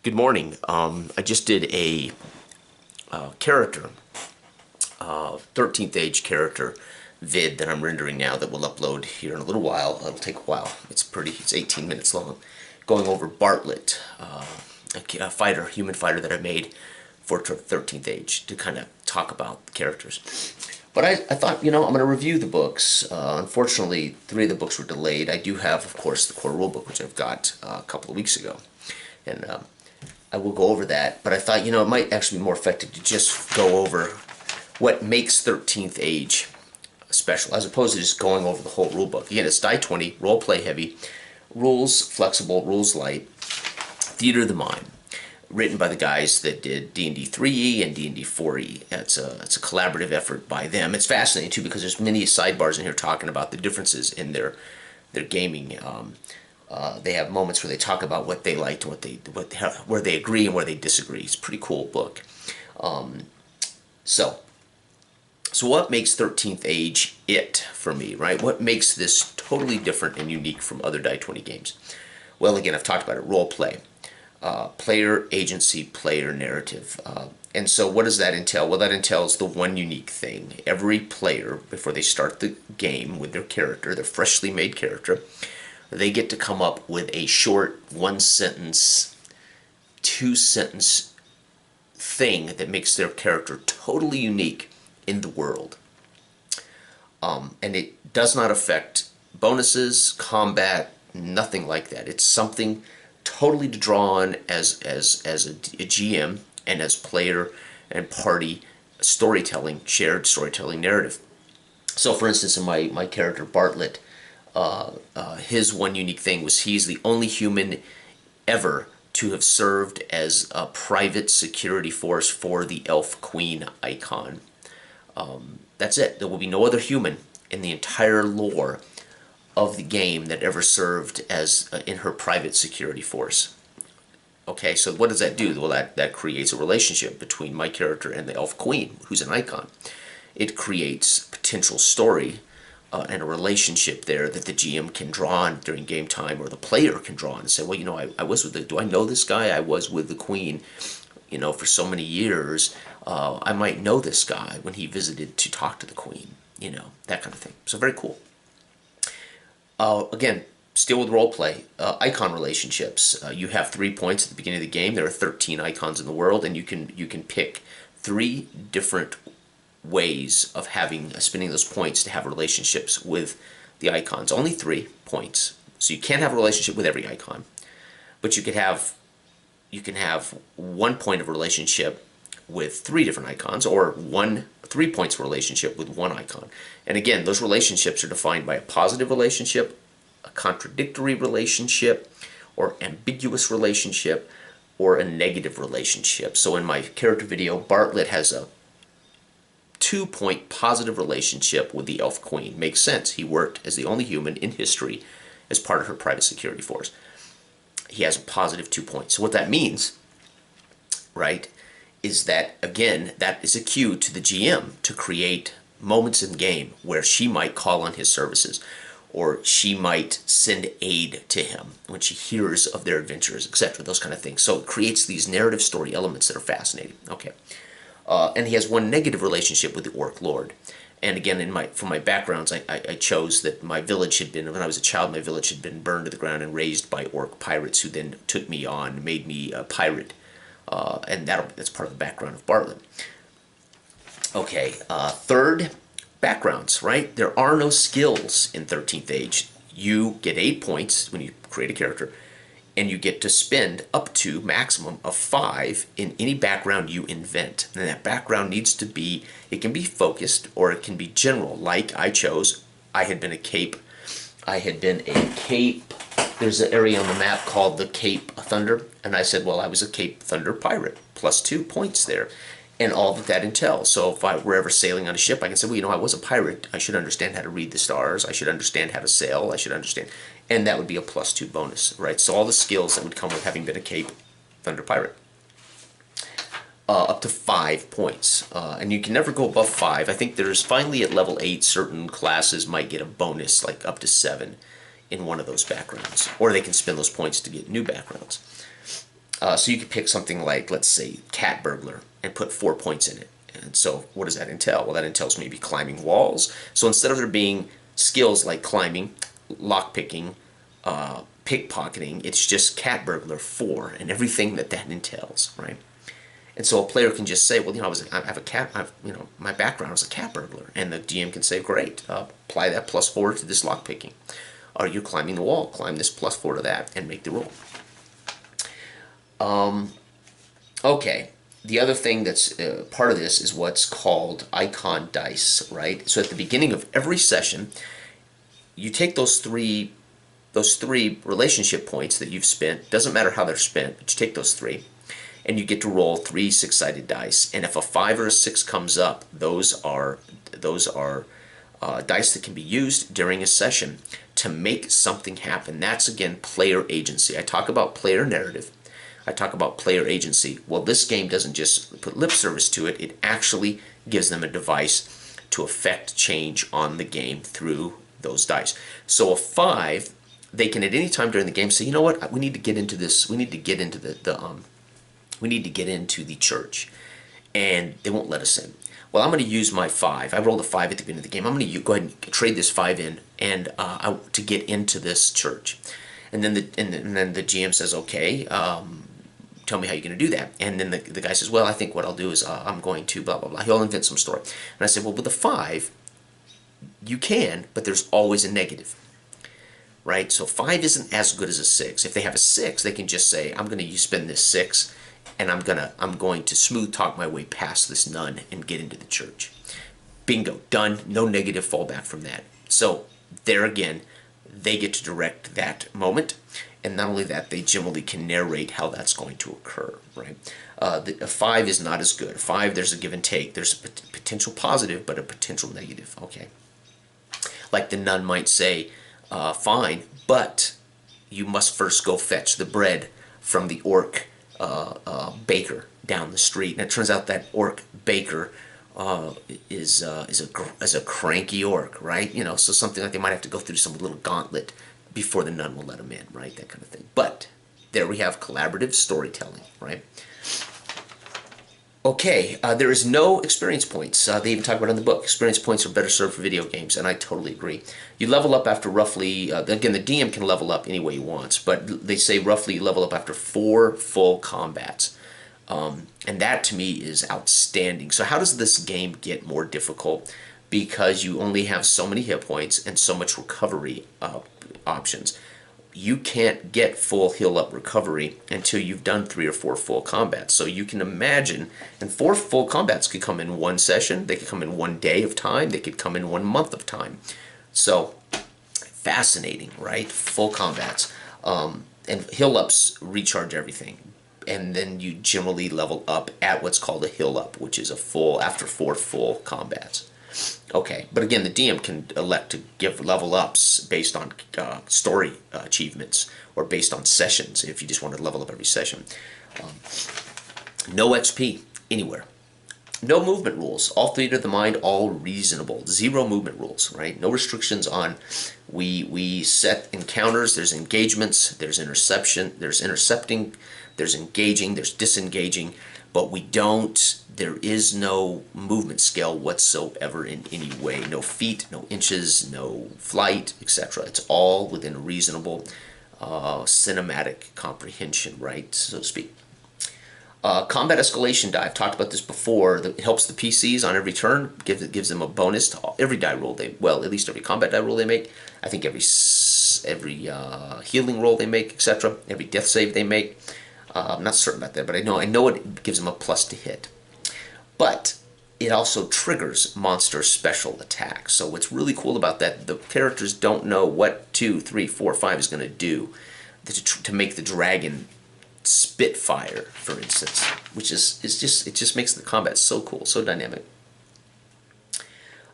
Good morning. I just did a character, 13th age character vid that I'm rendering now that will upload here in a little while. It'll take a while. It's 18 minutes long. Going over Bartlett, a fighter, human fighter that I made for 13th age to kind of talk about the characters. But I thought, I'm going to review the books. Unfortunately, 3 of the books were delayed. I do have, of course, the core rulebook, which I've got a couple of weeks ago. And I will go over that, but I thought, it might actually be more effective to just go over what makes 13th Age special, as opposed to just going over the whole rule book. Again, it's die 20, role play heavy, rules flexible, rules light, theater of the mind, written by the guys that did D&D 3E and D&D 4E. It's a collaborative effort by them. It's fascinating too because there's many sidebars in here talking about the differences in their gaming. They have moments where they talk about what they liked and where they agree and where they disagree. It's a pretty cool book. So what makes 13th Age it for me, right? What makes this totally different and unique from other Die 20 games? Well, again, I've talked about it. Role play, player agency, player narrative. And so what does that entail? Well, that entails the one unique thing. Every player, before they start the game with their character, their freshly made character, they get to come up with a short 1-sentence, 2-sentence thing that makes their character totally unique in the world. And it does not affect bonuses, combat, nothing like that. It's something totally to draw on as a GM and as player and party storytelling, shared storytelling narrative. So for instance, in my character Bartlett, his one unique thing was he's the only human ever to have served as a private security force for the Elf Queen icon. That's it. There will be no other human in the entire lore of the game that ever served as in her private security force. Okay, so what does that do? Well, that creates a relationship between my character and the Elf Queen, who's an icon. It creates potential story and a relationship there that the GM can draw on during game time, or the player can draw on and say, well, I was with do I know this guy? I was with the Queen, for so many years. I might know this guy when he visited to talk to the Queen, that kind of thing. So very cool. Again, still with role play, icon relationships. You have 3 points at the beginning of the game. There are 13 icons in the world, and you can pick 3 different ways of spending those points to have relationships with the icons. Only 3 points, so you can't have a relationship with every icon, but you can have 1 point of relationship with 3 different icons, or 3 points of relationship with 1 icon. And again, those relationships are defined by a positive relationship, a contradictory relationship, or ambiguous relationship, or a negative relationship. So in my character video, Bartlett has a 2-point positive relationship with the Elf Queen. Makes sense. He worked as the only human in history as part of her private security force. He has a positive 2 points. So what that means, right, is that, again, that is a cue to the GM to create moments in the game where she might call on his services, or she might send aid to him when she hears of their adventures, etc., those kind of things. So it creates these narrative story elements that are fascinating. Okay. And he has 1 negative relationship with the Orc Lord. And again, for my backgrounds, I chose that my village had been, when I was a child, my village had been burned to the ground and raised by Orc pirates who then took me on, made me a pirate. And that's part of the background of Bartlett. Okay, third, backgrounds, right? There are no skills in 13th Age. You get 8 points when you create a character, and you get to spend up to maximum of 5 in any background you invent. And that background needs to be, it can be focused or it can be general. Like I had been a cape. There's an area on the map called the Cape Thunder, and I said, well, I was a Cape Thunder pirate, plus 2 points there, and all that entails. So if I were ever sailing on a ship, I can say, well, I was a pirate. I should understand how to read the stars. I should understand how to sail. I should understand. And that would be a plus 2 bonus, right? So all the skills that would come with having been a Cape Thunder pirate. Up to 5 points. And you can never go above 5. I think there's finally at level 8, certain classes might get a bonus, like up to 7 in one of those backgrounds. Or they can spend those points to get new backgrounds. So you could pick something like, let's say, cat burglar, and put 4 points in it. And so what does that entail? Well, that entails maybe climbing walls. So instead of there being skills like climbing, lockpicking, pickpocketing, it's just cat burglar 4 and everything that entails, right? And so a player can just say, well, I have a cat, my background is a cat burglar, and the GM can say, great, apply that +4 to this lockpicking. Or you're climbing the wall, climb this +4 to that, and make the roll. Okay, the other thing that's part of this is what's called icon dice, right? So at the beginning of every session, you take those three relationship points that you've spent, doesn't matter how they're spent, but you take those 3, and you get to roll 3 6-sided dice. And if a 5 or a 6 comes up, those are dice that can be used during a session to make something happen. That's, again, player agency. I talk about player narrative. I talk about player agency. Well, this game doesn't just put lip service to it. It actually gives them a device to affect change on the game through those dice. So a 5, they can at any time during the game say, you know what, we need to get into this. We need to get into we need to get into the church, and they won't let us in. Well, I'm going to use my 5. I rolled a 5 at the beginning of the game. I'm going to go ahead and trade this 5 in and to get into this church. And then the GM says, okay, tell me how you're going to do that. And then the guy says, well, I think what I'll do is I'm going to blah, blah, blah. He'll invent some story. And I said, well, with a 5, you can, but there's always a negative, right? So 5 isn't as good as a 6. If they have a 6, they can just say, I'm going to spend this 6, and I'm going to smooth talk my way past this nun and get into the church. Bingo, done. No negative fallback from that. So there again, they get to direct that moment, and not only that, they generally can narrate how that's going to occur, right? A 5 is not as good. 5, there's a give and take. There's a potential positive, but a potential negative, okay? Like the nun might say, fine, but you must first go fetch the bread from the orc baker down the street. And it turns out that orc baker is a cranky orc, right? So something like they might have to go through some little gauntlet before the nun will let them in, right? That kind of thing. But there we have collaborative storytelling, right? Okay, there is no experience points. They even talk about it in the book. Experience points are better served for video games, and I totally agree. You level up after roughly, again, the DM can level up any way he wants, but they say roughly you level up after 4 full combats. And that, to me, is outstanding. So how does this game get more difficult? Because you only have so many hit points and so much recovery options. You can't get full heal up recovery until you've done 3 or 4 full combats. So you can imagine, and 4 full combats could come in one session, they could come in one day of time, they could come in 1 month of time. So fascinating, right? Full combats. And heal ups recharge everything. And then you generally level up at what's called a heal up, which is after 4 full combats. Okay, but again, the DM can elect to give level ups based on story achievements or based on sessions if you just want to level up every session. No XP anywhere. No movement rules. All theater of the mind, all reasonable. 0 movement rules, right? No restrictions on. We set encounters. There's engagements. There's interception. There's intercepting. There's engaging. There's disengaging. But we don't. There is no movement scale whatsoever in any way. No feet, no inches, no flight, etc. It's all within reasonable cinematic comprehension, right, so to speak. Combat escalation die. I've talked about this before. It helps the PCs on every turn. Gives them a bonus to every die roll at least every combat die roll they make. I think every healing roll they make, etc. Every death save they make. I'm not certain about that, but I know it gives them a plus to hit. But it also triggers monster special attacks. So what's really cool about that, the characters don't know what 2, 3, 4, 5 is going to do to make the dragon spit fire, for instance, which it just makes the combat so cool, so dynamic.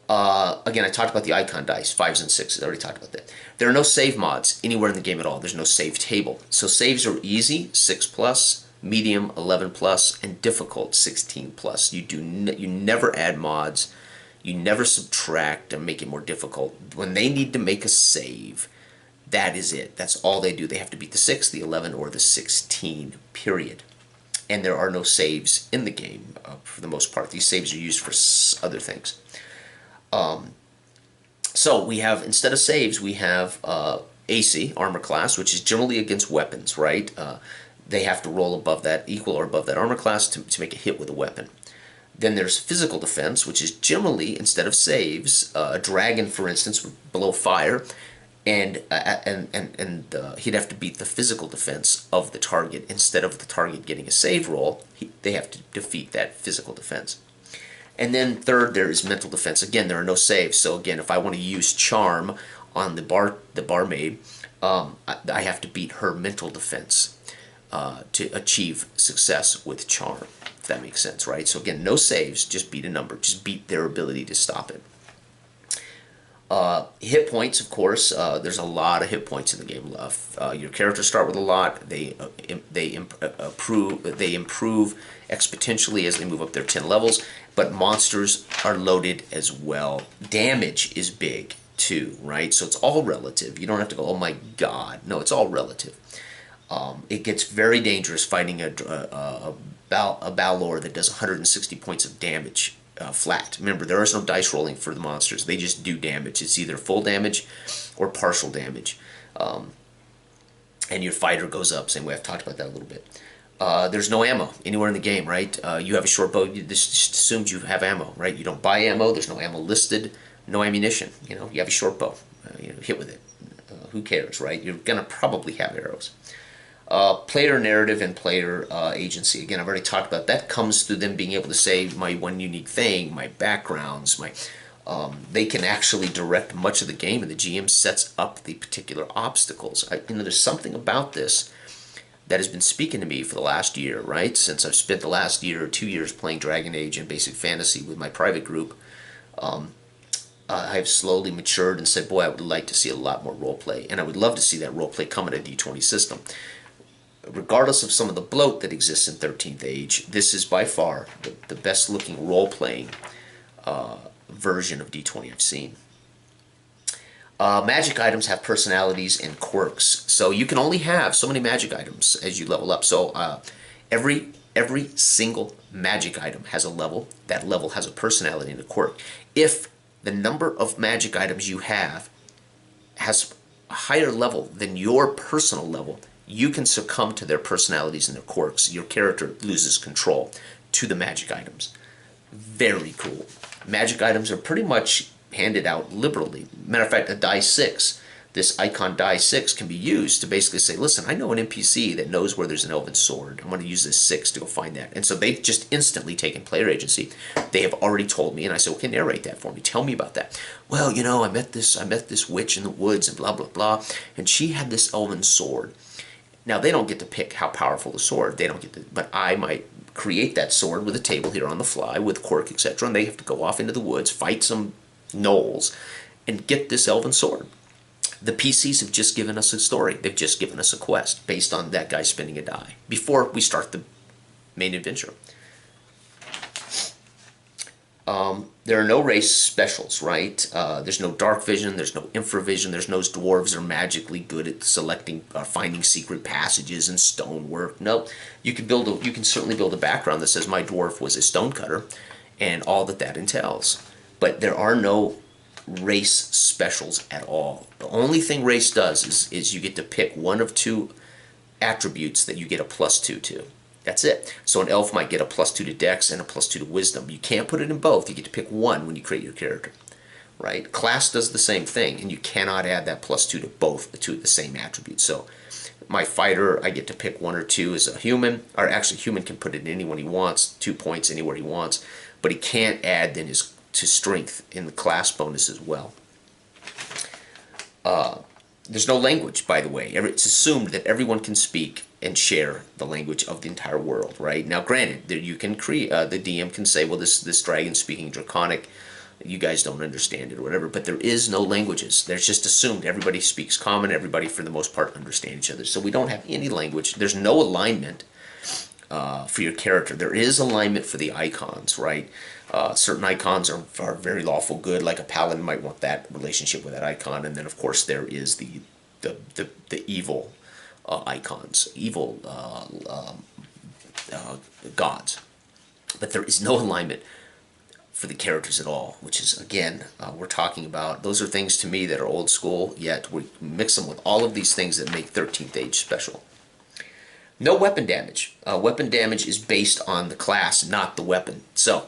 Again, I talked about the icon dice, 5s and 6s. I already talked about that. There are no save mods anywhere in the game at all. There's no save table. So saves are easy, 6+, medium, 11+, and difficult, 16+. You never add mods. You never subtract and make it more difficult. When they need to make a save, That is it. That's all they do. They have to beat the 6, the 11, or the 16, period. And there are no saves in the game for the most part. These saves are used for other things. So we have, instead of saves, we have AC, armor class, which is generally against weapons, right? They have to roll above that, equal or above that armor class to make a hit with a weapon. Then there's physical defense, which is generally, instead of saves, a dragon, for instance, would blow fire, and he'd have to beat the physical defense of the target. Instead of the target getting a save roll, they have to defeat that physical defense. And then third, there is mental defense. Again, there are no saves. So again, if I want to use charm on the barmaid, I have to beat her mental defense to achieve success with charm. If that makes sense, right? So again, no saves, just beat a number. Just beat their ability to stop it. Hit points, of course. There's a lot of hit points in the game. Your characters start with a lot. They improve exponentially as they move up their 10 levels. But monsters are loaded as well. Damage is big too, right? So it's all relative. You don't have to go, oh my god. No, it's all relative. It gets very dangerous fighting a Balor that does 160 points of damage. Flat. Remember, there is no dice rolling for the monsters. They just do damage. It's either full damage or partial damage. And your fighter goes up. Same way, I've talked about that a little bit. There's no ammo anywhere in the game, right? You have a short bow. This just assumes you have ammo, right? You don't buy ammo. There's no ammo listed. No ammunition. You have a short bow. Hit with it. Who cares, right? You're going to probably have arrows. Player narrative and player agency. Again, I've already talked about that. Comes through them being able to say my one unique thing, my backgrounds, they can actually direct much of the game, and the GM sets up the particular obstacles. There's something about this that has been speaking to me for the last year, right? Since I've spent the last year or 2 years playing Dragon Age and Basic Fantasy with my private group. I've slowly matured and said, boy, I would like to see a lot more roleplay, and I would love to see that roleplay come in a D20 system. Regardless of some of the bloat that exists in 13th Age, this is by far the best looking role-playing version of D20 I've seen. Magic items have personalities and quirks, so you can only have so many magic items as you level up. So every single magic item has a level. That level has a personality and a quirk. If the number of magic items you have has a higher level than your personal level, you can succumb to their personalities and their quirks. Your character loses control to the magic items. Very cool. Magic items are pretty much handed out liberally. Matter of fact, a die 6, this icon die 6 can be used to basically say, listen, I know an NPC that knows where there's an elven sword. I'm going to use this 6 to go find that. And so they've just instantly taken player agency. They have already told me, and I said, okay, narrate that for me. Tell me about that. Well, I met this witch in the woods and blah, blah, blah, and she had this elven sword. Now, they don't get to pick how powerful the sword. They don't get to, but I might create that sword with a table here on the fly with quirk, etc. And they have to go off into the woods, fight some gnolls, and get this elven sword. The PCs have just given us a story. They've just given us a quest based on that guy spinning a die before we start the main adventure. There are no race specials, right? There's no dark vision, there's no infravision, there's no dwarves are magically good at selecting, finding secret passages and stonework. No, you can certainly build a background that says my dwarf was a stonecutter, and all that entails. But there are no race specials at all. The only thing race does is you get to pick one of 2 attributes that you get a +2 to. That's it. So an elf might get a +2 to Dex and a +2 to Wisdom. You can't put it in both. You get to pick one when you create your character, right? Class does the same thing, and you cannot add that +2 to both the same attributes. So my fighter, I get to pick 1 or 2 as a human, or actually human can put it in anyone he wants, 2 points anywhere he wants, but he can't add then to strength in the class bonus as well. There's no language, by the way. It's assumed that everyone can speak and share the language of the entire world, right? Now, granted, you can create, the DM can say, well, this dragon's speaking Draconic, you guys don't understand it or whatever, but there is no languages. There's just assumed everybody speaks common, everybody for the most part understand each other. So we don't have any language. There's no alignment for your character. There is alignment for the icons, right? Certain icons are very lawful good, like a paladin might want that relationship with that icon, and then of course there is the the evil icons, evil gods. But there is no alignment for the characters at all, which is, again, we're talking about, those are things to me that are old school, yet we mix them with all of these things that make 13th Age special. No weapon damage. Weapon damage is based on the class, not the weapon. So,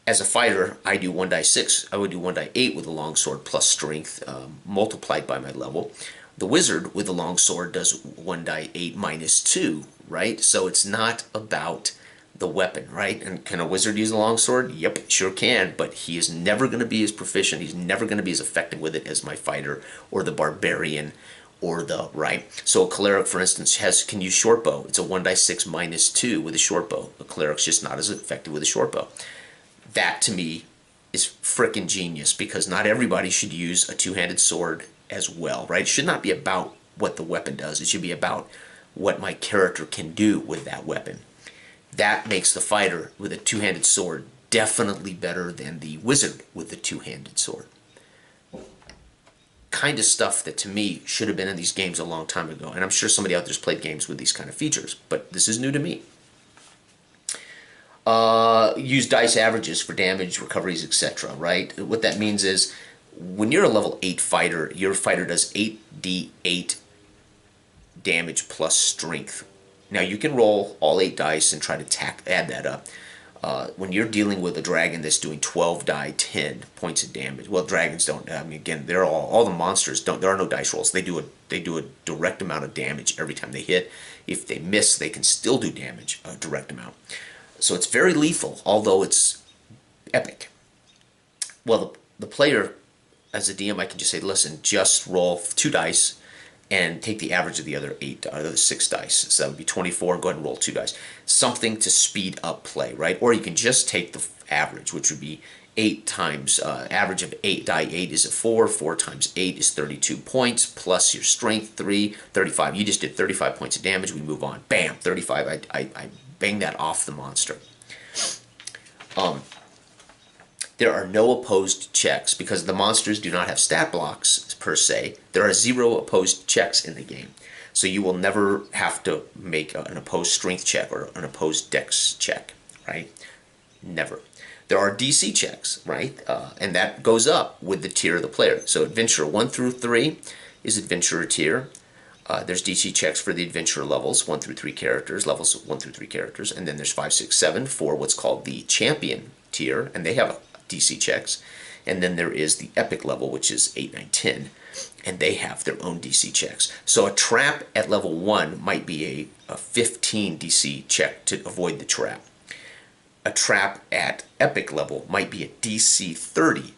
as a fighter, I do 1 die 6. I would do 1 die 8 with a longsword plus strength, multiplied by my level. The wizard with the longsword does 1 die 8 minus 2, right? So it's not about the weapon, right? And can a wizard use a longsword? Yep, sure can, but he is never going to be as proficient, he's never going to be as effective with it as my fighter, or the barbarian, or the, right? So a cleric, for instance, can use short bow. It's a 1 die 6 minus 2 with a short bow. A cleric's just not as effective with a short bow. That, to me, is frickin' genius, because not everybody should use a two-handed sword as well, right? It should not be about what the weapon does. It should be about what my character can do with that weapon. That makes the fighter with a two-handed sword definitely better than the wizard with the two-handed sword. Kind of stuff that, to me, should have been in these games a long time ago. And I'm sure somebody out there's played games with these kind of features, but this is new to me. Use dice averages for damage, recoveries, etc., right? What that means is, when you're a level 8 fighter, your fighter does 8d8 damage plus strength. Now, you can roll all 8 dice and try to add that up. When you're dealing with a dragon that's doing 12 die 10 points of damage, well, dragons don't. I mean, again, they're all the monsters don't. There are no dice rolls. They do a direct amount of damage every time they hit. If they miss, they can still do damage, a direct amount. So it's very lethal, although it's epic. Well, the player, as a DM, I can just say, listen, just roll 2 dice and take the average of the other 6 dice. So that would be 24, go ahead and roll 2 dice. Something to speed up play, right? Or you can just take the average, which would be 8 times, average of 8, die 8 is a 4, 4 times 8 is 32 points, plus your strength, 3, 35. You just did 35 points of damage, we move on. Bam, 35, I bang that off the monster. There are no opposed checks, because the monsters do not have stat blocks per se. There are 0 opposed checks in the game. So you will never have to make an opposed strength check or an opposed dex check, right? Never. There are DC checks, right? And that goes up with the tier of the player. So Adventurer 1 through 3 is Adventurer tier. There's DC checks for the Adventurer levels, 1 through 3 characters, levels 1 through 3 characters. And then there's 5, 6, 7 for what's called the Champion tier, and they have DC checks. And then there is the Epic level, which is 8, 9, 10, and they have their own DC checks. So a trap at level 1 might be a 15 DC check to avoid the trap. A trap at Epic level might be a DC 30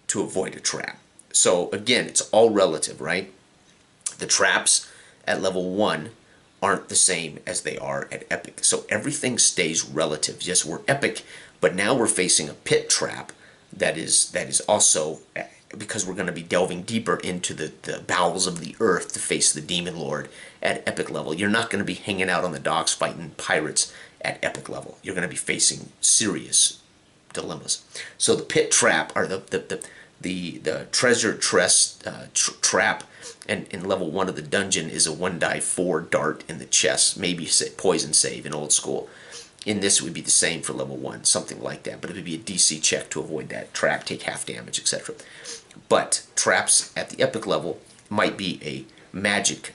to avoid a trap. So again, it's all relative, right? The traps at level 1 aren't the same as they are at Epic. So everything stays relative. Yes, we're Epic, but now we're facing a pit trap that is also, because we're going to be delving deeper into the bowels of the earth to face the Demon Lord at Epic level. You're not going to be hanging out on the docks fighting pirates at Epic level. You're going to be facing serious dilemmas. So the pit trap, or the treasure trap, and in level 1 of the dungeon is a 1 die 4 dart in the chest, maybe poison save in old school. In this, it would be the same for level 1, something like that, but it would be a DC check to avoid that trap, take half damage, etc. But traps at the Epic level might be a magic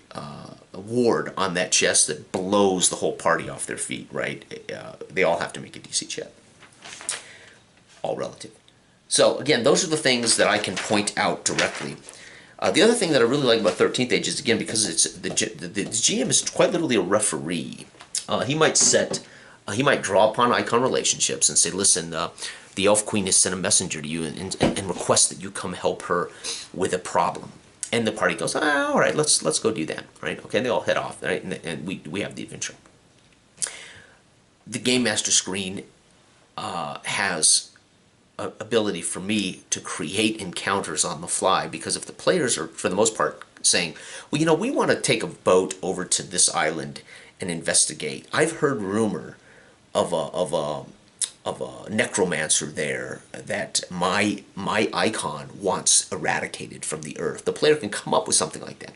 ward on that chest that blows the whole party off their feet, right? They all have to make a DC check. All relative. So again, those are the things that I can point out directly. The other thing that I really like about 13th Age is, again, because it's the GM is quite literally a referee. He might draw upon icon relationships and say, listen, the Elf Queen has sent a messenger to you and request that you come help her with a problem. And the party goes, all right, let's go do that, right? Okay, they all head off, right? And we have the adventure. The Game Master screen has ability for me to create encounters on the fly, because if the players are, for the most part, saying, well, you know, we want to take a boat over to this island and investigate. I've heard rumor of a necromancer there that my icon wants eradicated from the earth. The player can come up with something like that.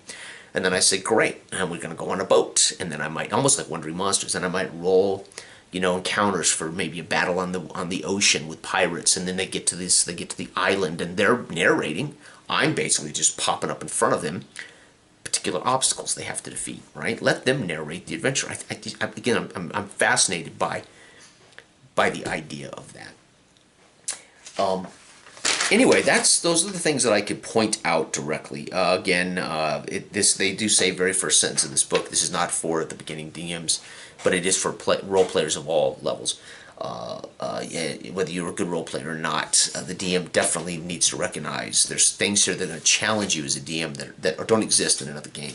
And then I say, great, and we're going to go on a boat. And then I might, almost like Wandering Monsters, and I might roll, encounters for maybe a battle on the ocean with pirates. And then they get to the island, and they're narrating. I'm basically just popping up in front of them particular obstacles they have to defeat, right? Let them narrate the adventure. I'm fascinated by the idea of that. Anyway, those are the things that I could point out directly. They do say very first sentence of this book, this is not for the beginning DMs, but it is for role players of all levels. Whether you're a good role player or not, the DM definitely needs to recognize there's things here that are going to challenge you as a DM that don't exist in another game.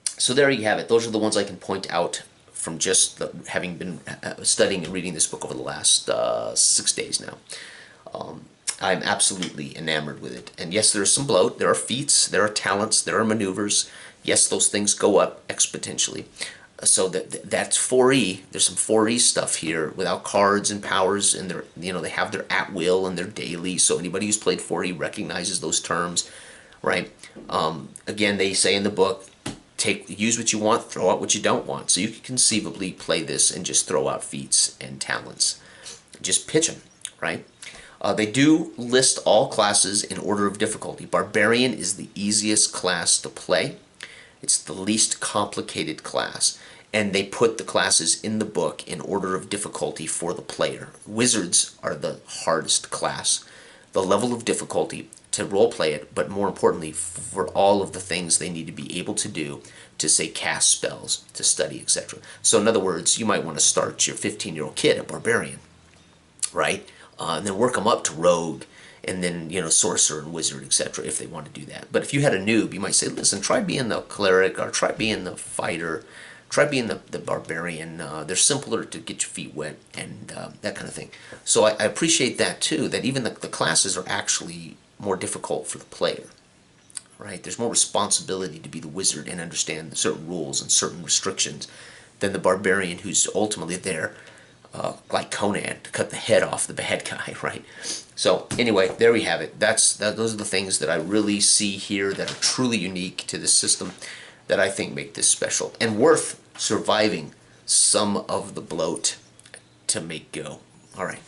So there you have it. Those are the ones I can point out from just having been studying and reading this book over the last 6 days now. I'm absolutely enamored with it. And yes, there's some bloat, there are feats, there are talents, there are maneuvers. Yes, those things go up exponentially. So that's 4E. There's some 4E stuff here without cards and powers, and they have their at will and their daily. So anybody who's played 4E recognizes those terms, right? Again, they say in the book, use what you want, throw out what you don't want. So you can conceivably play this and just throw out feats and talents, just pitch them, right? They do list all classes in order of difficulty. Barbarian is the easiest class to play. It's the least complicated class. And they put the classes in the book in order of difficulty for the player. Wizards are the hardest class. The level of difficulty to roleplay it, but more importantly, for all of the things they need to be able to do to, say, cast spells, to study, etc. So in other words, you might want to start your 15-year-old kid a barbarian, right? And then work them up to rogue, and then, sorcerer and wizard, etc., if they want to do that. But if you had a noob, you might say, listen, try being the cleric, or try being the fighter, try being the barbarian. They're simpler to get your feet wet, and that kind of thing. So I appreciate that, too, that even the classes are actually more difficult for the player, right? There's more responsibility to be the wizard and understand certain rules and certain restrictions than the barbarian who's ultimately there, like Conan, to cut the head off the bad guy, right? So anyway, there we have it. Those are the things that I really see here that are truly unique to this system that I think make this special and worth surviving some of the bloat to make go. All right.